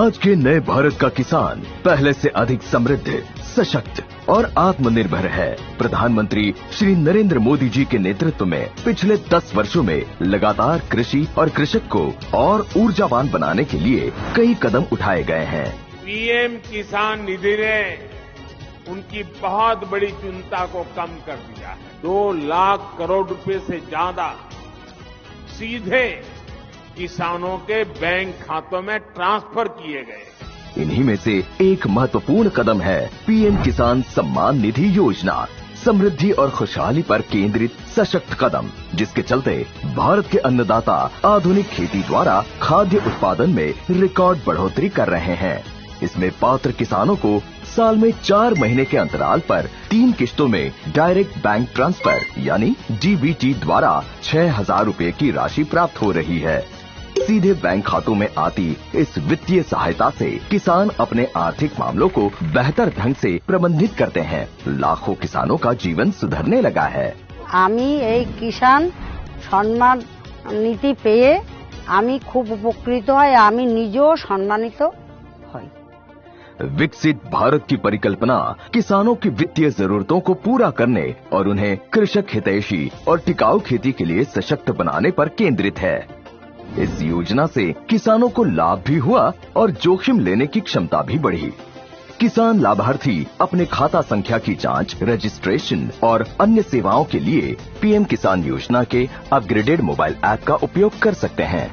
आज के नए भारत का किसान पहले से अधिक समृद्ध, सशक्त और आत्मनिर्भर है। प्रधानमंत्री श्री नरेंद्र मोदी जी के नेतृत्व में पिछले 10 वर्षों में लगातार कृषि और कृषक को और ऊर्जावान बनाने के लिए कई कदम उठाए गए हैं। पीएम किसान निधि ने उनकी बहुत बड़ी चिंता को कम कर दिया है। 2 लाख करोड़ रुपए से ज्यादा सीधे किसानों के बैंक खातों में ट्रांसफर किए गए। इन्हीं में से एक महत्वपूर्ण कदम है पीएम किसान सम्मान निधि योजना, समृद्धि और खुशहाली पर केंद्रित सशक्त कदम, जिसके चलते भारत के अन्नदाता आधुनिक खेती द्वारा खाद्य उत्पादन में रिकॉर्ड बढ़ोतरी कर रहे हैं। इसमें पात्र किसानों को साल में 4 महीने के अंतराल पर 3 किश्तों में डायरेक्ट बैंक ट्रांसफर यानी डीबीटी द्वारा 6,000 रूपए की राशि प्राप्त हो रही है। सीधे बैंक खातों में आती इस वित्तीय सहायता से किसान अपने आर्थिक मामलों को बेहतर ढंग से प्रबंधित करते हैं। लाखों किसानों का जीवन सुधरने लगा है। आमी এই किसान सम्मान नीति পেয়ে আমি খুব উপকৃত হয়, আমি নিজেও সম্মানিত হই। विकसित भारत की परिकल्पना किसानों की वित्तीय जरूरतों को पूरा करने और उन्हें कृषक हितैषी और टिकाऊ खेती के लिए सशक्त बनाने पर केंद्रित है। इस योजना से किसानों को लाभ भी हुआ और जोखिम लेने की क्षमता भी बढ़ी। किसान लाभार्थी अपने खाता संख्या की जांच, रजिस्ट्रेशन और अन्य सेवाओं के लिए पीएम किसान योजना के अपग्रेडेड मोबाइल ऐप का उपयोग कर सकते हैं।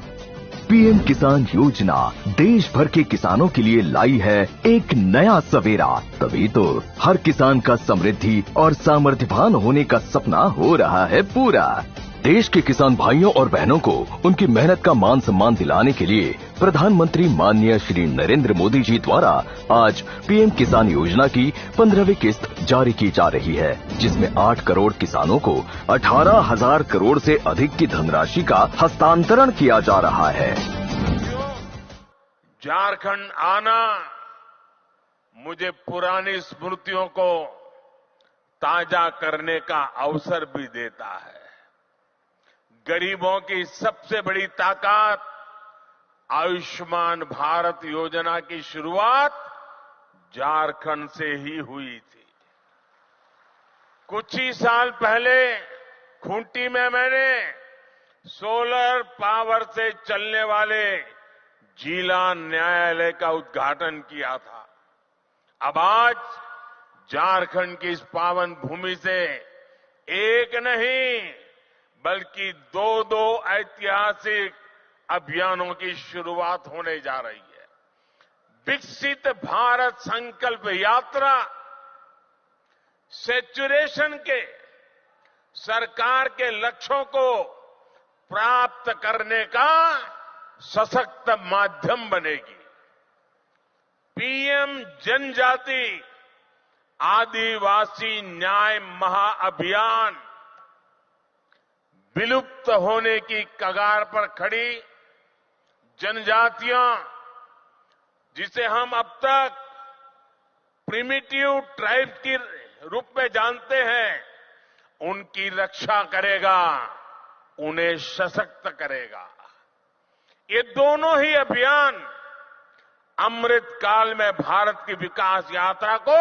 पीएम किसान योजना देश भर के किसानों के लिए लाई है एक नया सवेरा। तभी तो हर किसान का समृद्धि और सामर्थ्यवान होने का सपना हो रहा है पूरा। देश के किसान भाइयों और बहनों को उनकी मेहनत का मान सम्मान दिलाने के लिए प्रधानमंत्री माननीय श्री नरेंद्र मोदी जी द्वारा आज पीएम किसान योजना की 15वीं किस्त जारी की जा रही है, जिसमें 8 करोड़ किसानों को 18,000 करोड़ से अधिक की धनराशि का हस्तांतरण किया जा रहा है। झारखंड आना मुझे पुरानी स्मृतियों को ताजा करने का अवसर भी देता है। गरीबों की सबसे बड़ी ताकत आयुष्मान भारत योजना की शुरुआत झारखंड से ही हुई थी। कुछ ही साल पहले खूंटी में मैंने सोलर पावर से चलने वाले जिला न्यायालय का उद्घाटन किया था। अब आज झारखंड की इस पावन भूमि से एक नहीं बल्कि 2 ऐतिहासिक अभियानों की शुरुआत होने जा रही है। विकसित भारत संकल्प यात्रा सैचुरेशन के सरकार के लक्ष्यों को प्राप्त करने का सशक्त माध्यम बनेगी। पीएम जनजाति आदिवासी न्याय महाअभियान विलुप्त होने की कगार पर खड़ी जनजातियां, जिसे हम अब तक प्रिमिटिव ट्राइब्स के रूप में जानते हैं, उनकी रक्षा करेगा, उन्हें सशक्त करेगा। ये दोनों ही अभियान अमृत काल में भारत की विकास यात्रा को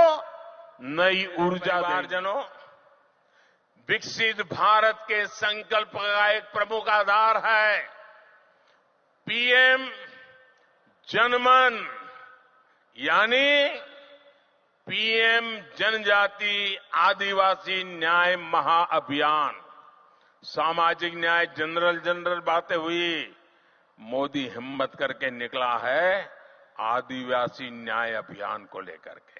नई ऊर्जा देंगे। विकसित भारत के संकल्प का एक प्रमुख आधार है पीएम जनमन यानी पीएम जनजाति आदिवासी न्याय महाअभियान। सामाजिक न्याय जनरल बातें हुई, मोदी हिम्मत करके निकला है आदिवासी न्याय अभियान को लेकर के।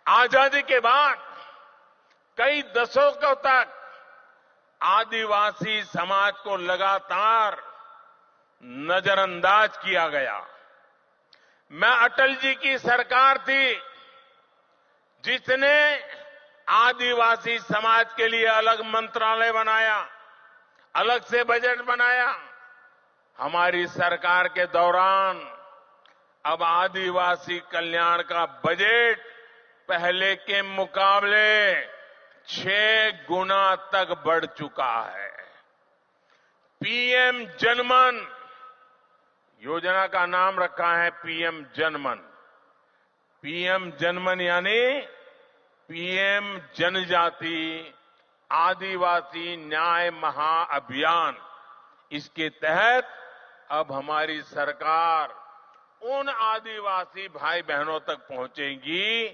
आजादी के बाद कई दशकों तक आदिवासी समाज को लगातार नजरअंदाज किया गया। मैं अटल जी की सरकार थी जिसने आदिवासी समाज के लिए अलग मंत्रालय बनाया, अलग से बजट बनाया। हमारी सरकार के दौरान अब आदिवासी कल्याण का बजट पहले के मुकाबले 6 गुना तक बढ़ चुका है। पीएम जनमन योजना का नाम रखा है पीएम जनमन। पीएम जनमन यानी पीएम जनजाति आदिवासी न्याय महाअभियान। इसके तहत अब हमारी सरकार उन आदिवासी भाई बहनों तक पहुंचेगी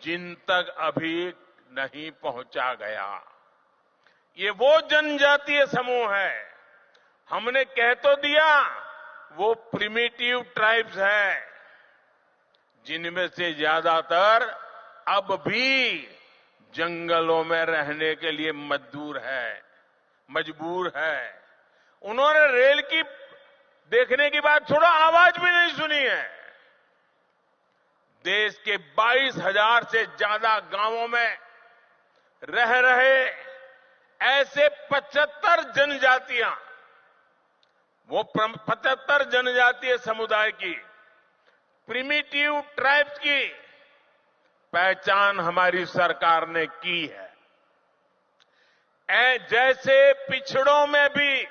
जिन तक अभी नहीं पहुंचा गया। ये वो जनजातीय समूह है, हमने कह तो दिया वो प्रिमिटिव ट्राइब्स है, जिनमें से ज्यादातर अब भी जंगलों में रहने के लिए मजबूर है। उन्होंने रेल की देखने की बात छोड़ो, आवाज भी नहीं सुनी है। देश के 22,000 से ज्यादा गांवों में रह रहे ऐसे 75 जनजातियां, वो 75 जनजातीय समुदाय की प्रिमिटिव ट्राइब्स की पहचान हमारी सरकार ने की है। जैसे पिछड़ों में भी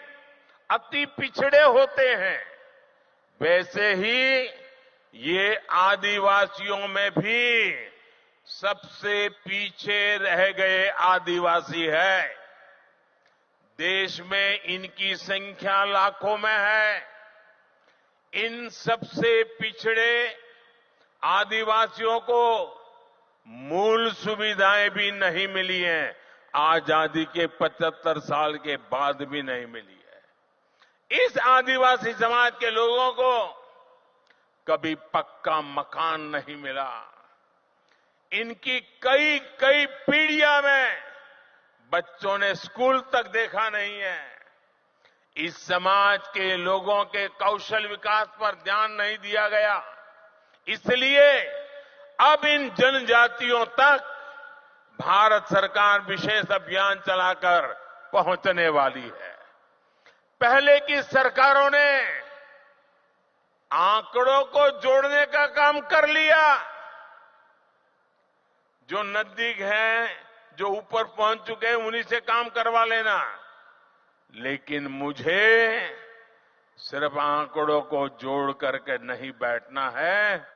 अति पिछड़े होते हैं, वैसे ही ये आदिवासियों में भी सबसे पीछे रह गए आदिवासी है। देश में इनकी संख्या लाखों में है। इन सबसे पिछड़े आदिवासियों को मूल सुविधाएं भी नहीं मिली हैं, आजादी के 75 साल के बाद भी नहीं मिली है। इस आदिवासी समाज के लोगों को कभी पक्का मकान नहीं मिला। इनकी कई पीढ़ियां में बच्चों ने स्कूल तक देखा नहीं है। इस समाज के लोगों के कौशल विकास पर ध्यान नहीं दिया गया। इसलिए अब इन जनजातियों तक भारत सरकार विशेष अभियान चलाकर पहुंचने वाली है। पहले की सरकारों ने आंकड़ों को जोड़ने का काम कर लिया। जो नजदीक हैं, जो ऊपर पहुंच चुके हैं, उन्हीं से काम करवा लेना। लेकिन मुझे सिर्फ आंकड़ों को जोड़ करके नहीं बैठना है।